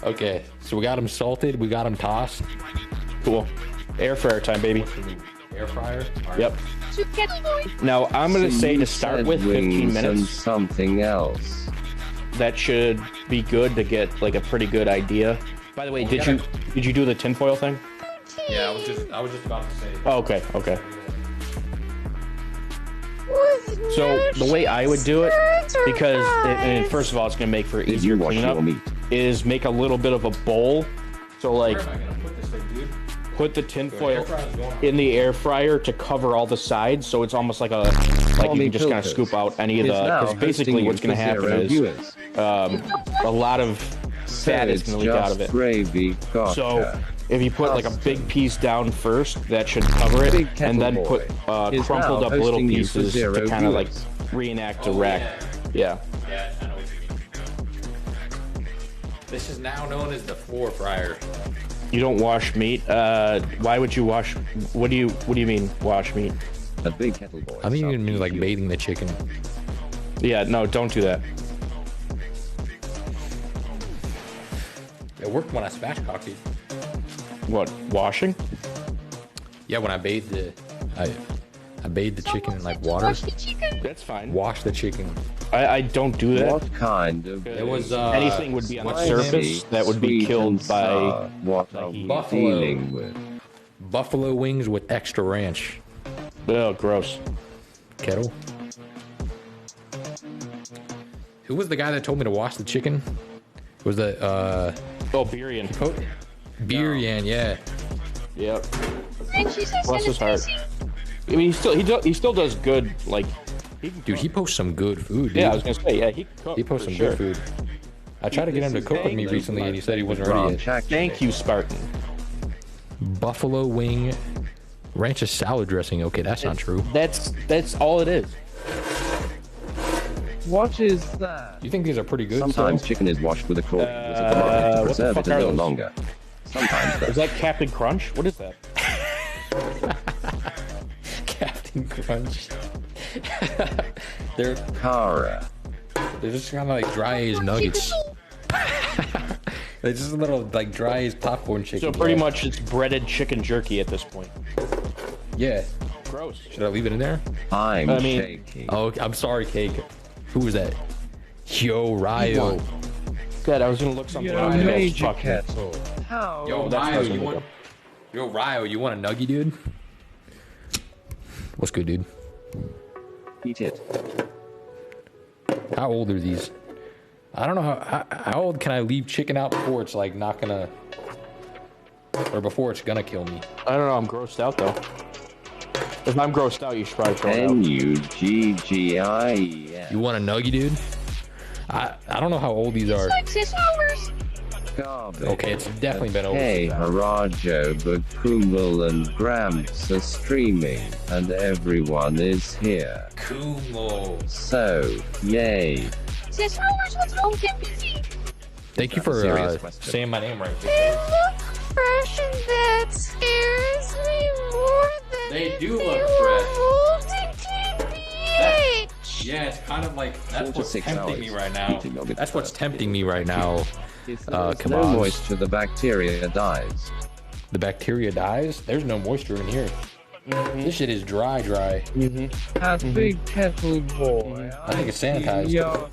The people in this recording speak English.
Okay, so we got them salted. We got them tossed. Cool. Air fryer time, baby. Air fryer. Right. Yep. Now I'm gonna say to start with 15 minutes. And something else. That should be good to get like a pretty good idea. By the way, did you do the tinfoil thing? Yeah, I was just about to say. Oh, okay. So the way I would do it, because and first of all, it's gonna make for easier cleanup, is make a little bit of a bowl. So like, Where am I gonna put this thing, dude? put the tinfoil in the air fryer to cover all the sides, so it's almost like you can just kind of scoop out any of the. Because basically, what's gonna happen is a lot of fat is gonna leak out of it. Gravy. So if you put like a big piece down first, that should cover it, and then put crumpled up little pieces to kind of like reenact a rack. Yeah. Yeah, I know what you mean. This is now known as the floor fryer. You don't wash meat. Why would you wash? What do you mean wash meat? A big kettle boil. I think you mean like bathing the chicken. Yeah, no, don't do that. It worked when I spatchcocked it. What, washing? Yeah, when I bathed I bathed the chicken in like water. That's fine. Wash the chicken. I don't do that. What kind of It was anything would be on the surface that would be killed by what are we buffalo. dealing with? Buffalo wings with extra ranch. Oh, gross. Kettle. Who was the guy that told me to wash the chicken? Was that Birian. Birian, yeah. Yep. Bless his heart. I mean, he still does good. Like, Dude, he posts some good food. Dude. Yeah, I was gonna say, yeah, he posts some good food. I tried to get him to cook with me recently, and he said he wasn't ready yet. Thank you, Spartan. Buffalo wing, ranch is salad dressing. Okay, that's not true. That's all it is. What is that? You think these are pretty good? Sometimes so? chicken is washed with a cork as a commodity to preserve it a little longer. Sometimes Is that Captain Crunch? What is that? Captain Crunch. They're Cara. just kind of like dry as nuggets. They're just a little like dry as popcorn chicken. So pretty much it's breaded chicken jerky at this point. Yeah. Gross. Should I leave it in there? I mean, shaking. Oh, I'm sorry, Cake. Who was that? Yo, Ryo. Good. I was gonna look something up. Major kettle. How? Yo, Ryo, you want? Yo, Ryo, you want a nugget, dude? What's good, dude? Eat it. How old are these? I don't know how old can I leave chicken out before it's like not gonna, or before it's gonna kill me. I don't know. I'm grossed out though. If I'm grossed out, you should probably throw it out. N-U-G-G-I-E-N. You want a nugget, dude? I don't know how old these are. Like 6 hours. Garbage. Okay, it's definitely been over. Hey, Harajo, but Kumbal and Gramps are streaming, and everyone is here. Kumo. So, yay. 6 hours with home PC. Thank you for serious question. saying my name right. They look fresh and that scares me more than They do they look were fresh. molting TBH. Yeah, it's kind of like that's 4 to what's 6 tempting me hours. right now. Eating nuggets That's what's first. tempting me right now. If there's come no on. moisture, the bacteria dies. The bacteria dies. There's no moisture in here. This shit is dry. A big kettle boy. I think it's sanitized. Yo.